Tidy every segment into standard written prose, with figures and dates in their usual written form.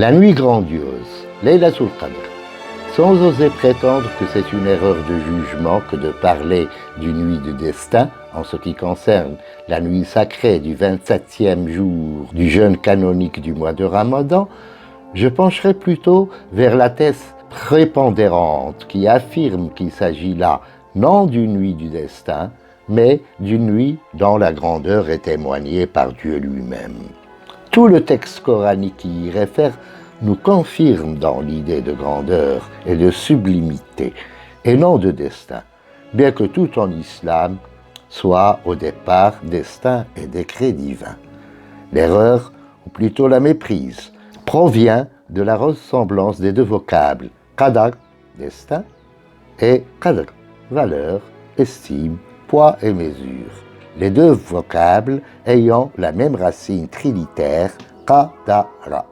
La nuit grandiose, Laylatul Qadr. Sans oser prétendre que c'est une erreur de jugement que de parler d'une nuit de destin, en ce qui concerne la nuit sacrée du 27e jour du jeûne canonique du mois de Ramadan, je pencherai plutôt vers la thèse prépondérante qui affirme qu'il s'agit là non d'une nuit du destin, mais d'une nuit dont la grandeur est témoignée par Dieu lui-même. Tout le texte coranique qui y réfère nous confirme dans l'idée de grandeur et de sublimité, et non de destin, bien que tout en islam soit au départ destin et décret divin. L'erreur, ou plutôt la méprise, provient de la ressemblance des deux vocables, qadar, destin, et qadr, valeur, estime, poids et mesure. Les deux vocables ayant la même racine trilitaire, qadara.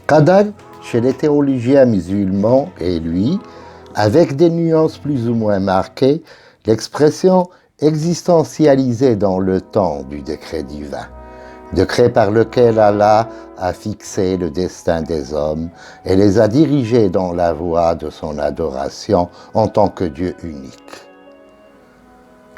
Qadar, chez les théologiens musulmans et lui, avec des nuances plus ou moins marquées, l'expression existentialisée dans le temps du décret divin, décret par lequel Allah a fixé le destin des hommes et les a dirigés dans la voie de son adoration en tant que Dieu unique.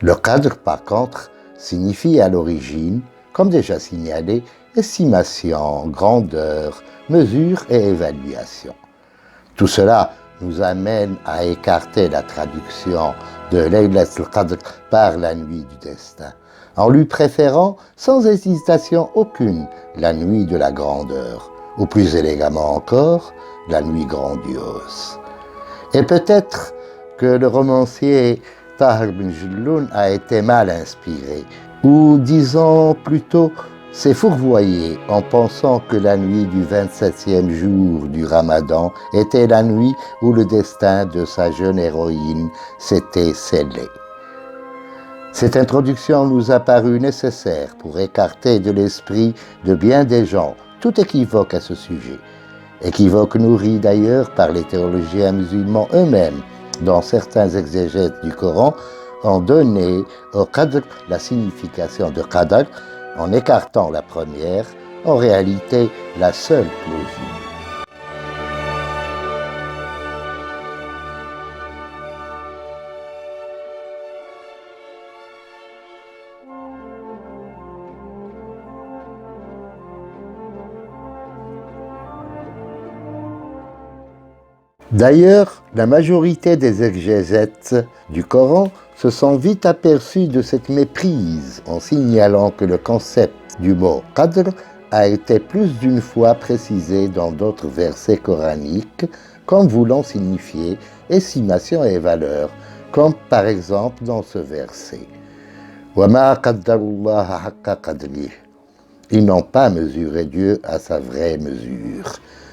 Le qadr, par contre, signifie à l'origine, comme déjà signalé, estimation, grandeur, mesure et évaluation. Tout cela nous amène à écarter la traduction de Laylatul Qadr par la nuit du destin, en lui préférant sans hésitation aucune la nuit de la grandeur, ou plus élégamment encore, la nuit grandiose. Et peut-être que le romancier Tahir bin Jelloun a été mal inspiré, ou disons plutôt s'est fourvoyé en pensant que la nuit du 27e jour du Ramadan était la nuit où le destin de sa jeune héroïne s'était scellé. Cette introduction nous a paru nécessaire pour écarter de l'esprit de bien des gens tout équivoque à ce sujet. Équivoque nourri d'ailleurs par les théologiens musulmans eux-mêmes, dont certains exégètes du Coran ont donné au qadr la signification de qadar, en écartant la première, en réalité la seule plausible. D'ailleurs, la majorité des exégètes du Coran se sont vite aperçus de cette méprise en signalant que le concept du mot qadr a été plus d'une fois précisé dans d'autres versets coraniques comme voulant signifier estimation et valeur, comme par exemple dans ce verset. Wa ma qaddarullaha haqqa qadrih. Ils n'ont pas mesuré Dieu à sa vraie mesure.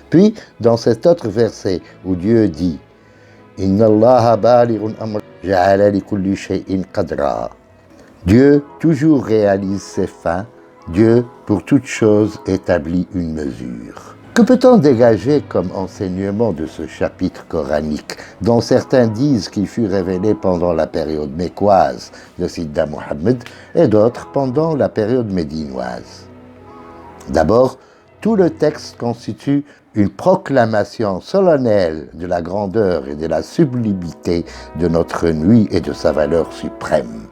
Puis, dans cet autre verset où Dieu dit « Inna Allaha balighun amr ja'ala li kulli shay'in qadra » Dieu toujours réalise ses fins, Dieu pour toute chose établit une mesure. Que peut-on dégager comme enseignement de ce chapitre coranique, dont certains disent qu'il fut révélé pendant la période mécoise de Sidna Mohammed et d'autres pendant la période médinoise? D'abord, tout le texte constitue une proclamation solennelle de la grandeur et de la sublimité de notre nuit et de sa valeur suprême.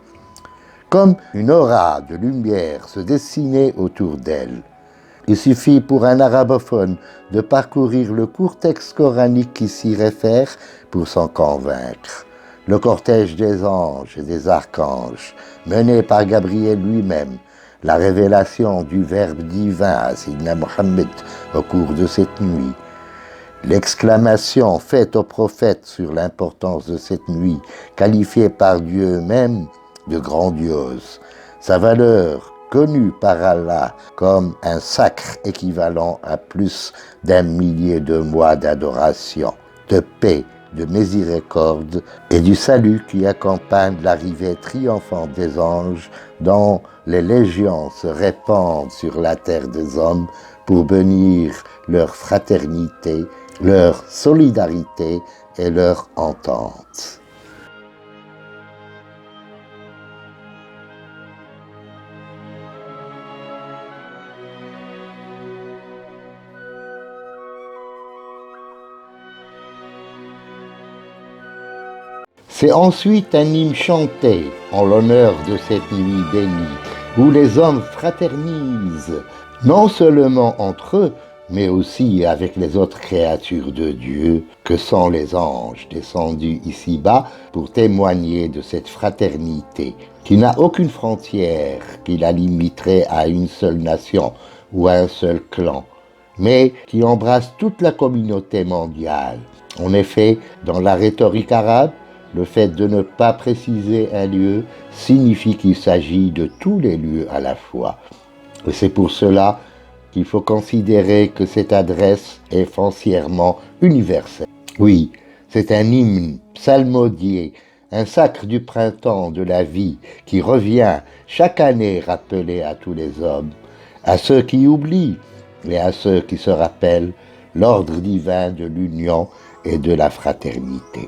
Comme une aura de lumière se dessinait autour d'elle. Il suffit pour un arabophone de parcourir le court texte coranique qui s'y réfère pour s'en convaincre. Le cortège des anges et des archanges, mené par Gabriel lui-même, la révélation du Verbe divin à Sidna Mohammed au cours de cette nuit, l'exclamation faite au prophète sur l'importance de cette nuit, qualifiée par Dieu même de grandiose, sa valeur connue par Allah comme un sacre équivalent à plus d'1 millier de mois d'adoration, de paix, de miséricorde et du salut qui accompagne l'arrivée triomphante des anges dont les légions se répandent sur la terre des hommes pour bénir leur fraternité, leur solidarité et leur entente. C'est ensuite un hymne chanté en l'honneur de cette nuit bénie, où les hommes fraternisent, non seulement entre eux, mais aussi avec les autres créatures de Dieu, que sont les anges descendus ici-bas pour témoigner de cette fraternité, qui n'a aucune frontière qui la limiterait à une seule nation ou à un seul clan, mais qui embrasse toute la communauté mondiale. En effet, dans la rhétorique arabe, le fait de ne pas préciser un lieu signifie qu'il s'agit de tous les lieux à la fois. Et c'est pour cela qu'il faut considérer que cette adresse est foncièrement universelle. Oui, c'est un hymne psalmodié, un sacre du printemps de la vie qui revient chaque année rappeler à tous les hommes, à ceux qui oublient et à ceux qui se rappellent l'ordre divin de l'union et de la fraternité.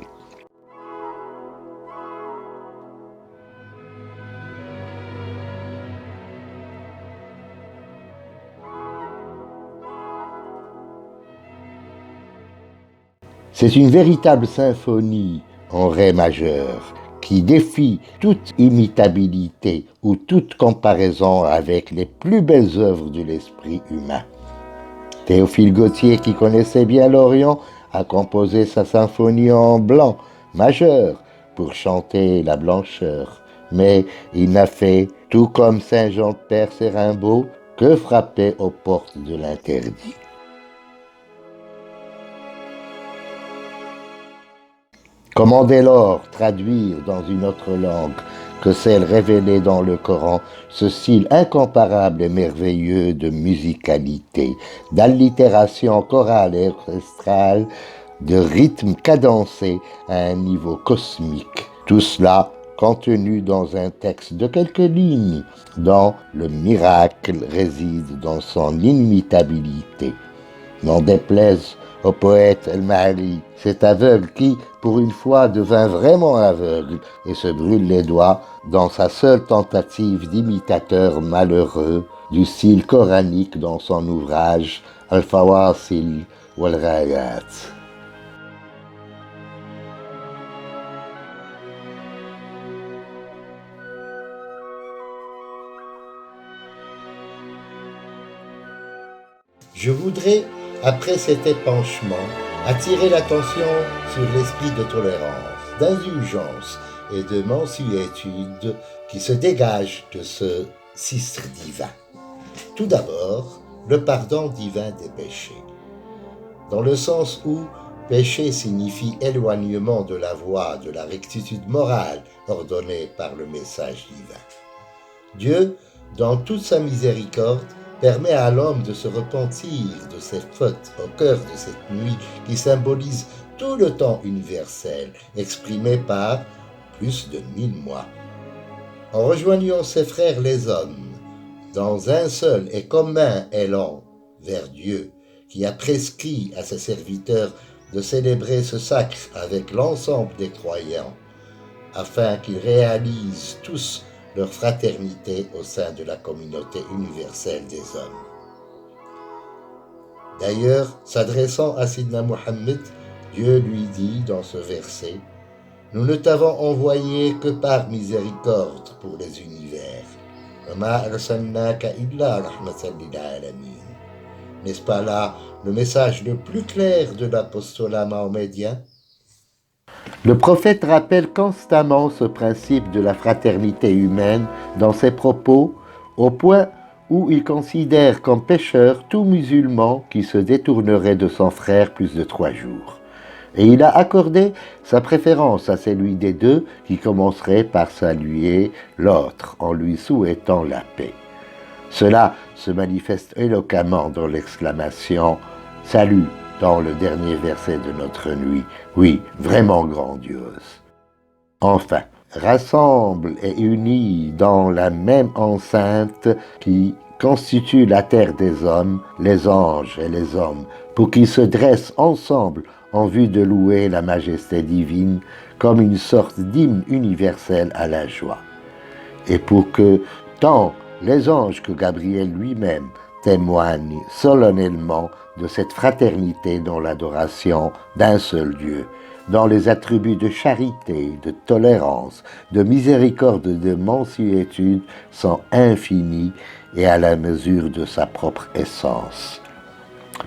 C'est une véritable symphonie en ré majeur qui défie toute imitabilité ou toute comparaison avec les plus belles œuvres de l'esprit humain. Théophile Gautier, qui connaissait bien l'Orient, a composé sa symphonie en blanc majeur pour chanter la blancheur, mais il n'a fait, tout comme Saint Jean de Perse et Rimbaud, que frapper aux portes de l'interdit. Comment dès lors traduire dans une autre langue que celle révélée dans le Coran ce style incomparable et merveilleux de musicalité, d'allitération chorale et orchestrale, de rythme cadencé à un niveau cosmique, tout cela contenu dans un texte de quelques lignes, dont le miracle réside dans son inimitabilité. N'en déplaise au poète El-Mahali, cet aveugle qui, pour une fois, devint vraiment aveugle et se brûle les doigts dans sa seule tentative d'imitateur malheureux du style coranique dans son ouvrage Al-Fawasil wal-Ghayat. Je voudrais, après cet épanchement, attirer l'attention sur l'esprit de tolérance, d'indulgence et de mansuétude qui se dégage de ce sistre divin. Tout d'abord, le pardon divin des péchés, dans le sens où péché signifie éloignement de la voie de la rectitude morale ordonnée par le message divin. Dieu, dans toute sa miséricorde, permet à l'homme de se repentir de ses fautes au cœur de cette nuit qui symbolise tout le temps universel, exprimé par plus de 1000 mois. En rejoignant ses frères les hommes, dans un seul et commun élan vers Dieu, qui a prescrit à ses serviteurs de célébrer ce sacre avec l'ensemble des croyants, afin qu'ils réalisent tous leur fraternité au sein de la communauté universelle des hommes. D'ailleurs, s'adressant à Sidna Mohammed, Dieu lui dit dans ce verset « Nous ne t'avons envoyé que par miséricorde pour les univers. N'est-ce pas là le message le plus clair de l'apostolat mahomédien ? Le prophète rappelle constamment ce principe de la fraternité humaine dans ses propos, au point où il considère comme pécheur tout musulman qui se détournerait de son frère plus de 3 jours. Et il a accordé sa préférence à celui des deux qui commencerait par saluer l'autre en lui souhaitant la paix. Cela se manifeste éloquemment dans l'exclamation « Salut » dans le dernier verset de notre nuit. Oui, vraiment grandiose. Enfin, rassemble et unit dans la même enceinte qui constituent la terre des hommes, les anges et les hommes, pour qu'ils se dressent ensemble en vue de louer la majesté divine comme une sorte d'hymne universel à la joie. Et pour que tant les anges que Gabriel lui-même témoignent solennellement de cette fraternité dans l'adoration d'un seul Dieu, dans les attributs de charité, de tolérance, de miséricorde et de mansuétude sont infinis et à la mesure de sa propre essence.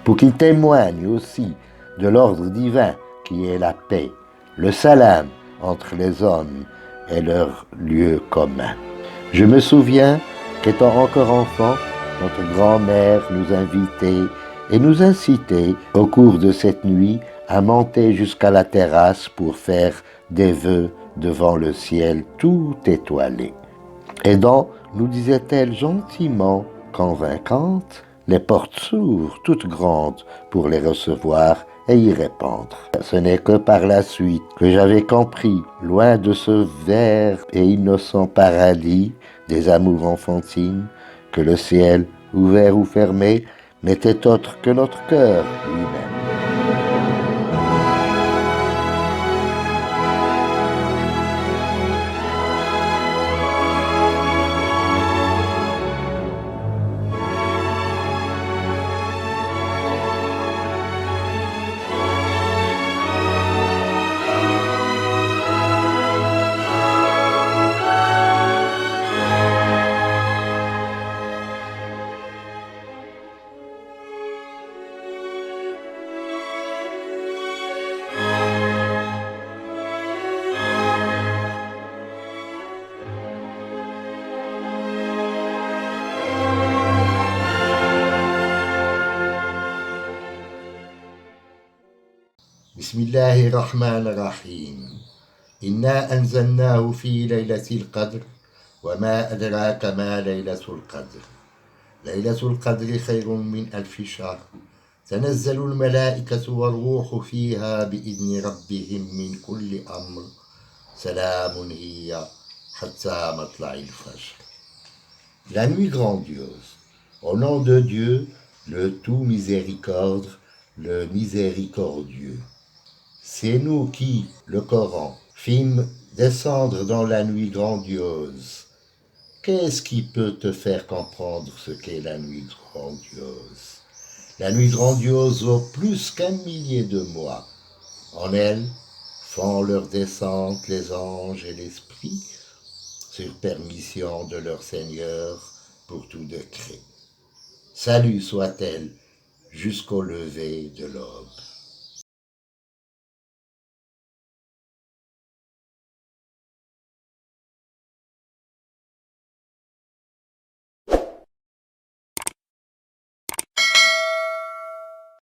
Pour qu'il témoigne aussi de l'ordre divin qui est la paix, le salam entre les hommes et leur lieu commun. Je me souviens qu'étant encore enfant, notre grand-mère nous invitait et nous incitait au cours de cette nuit à monter jusqu'à la terrasse pour faire des vœux devant le ciel tout étoilé. Et donc, nous disait-elle gentiment, convaincante, les portes s'ouvrent toutes grandes pour les recevoir et y répondre. Ce n'est que par la suite que j'avais compris, loin de ce vert et innocent paradis des amours enfantines, que le ciel, ouvert ou fermé, n'était autre que notre cœur lui-même. بسم الله الرحمن الرحيم إنا أنزلناه في ليلة القدر وما أدراك ما ليلة القدر ليلة القدر خير من 1000 شهر تنزل الملائكة والروح فيها بإذن ربهم من كل أمر سلام هي حتى مطلع الفجر. La nuit grandiose. Au nom de Dieu, le tout miséricorde, le miséricordieux. C'est nous qui, le Coran, fîmes descendre dans la nuit grandiose. Qu'est-ce qui peut te faire comprendre ce qu'est la nuit grandiose? La nuit grandiose vaut plus qu'1 millier de mois. En elle font leur descente les anges et l'esprit, sur permission de leur Seigneur pour tout décret. Salut soit-elle jusqu'au lever de l'aube.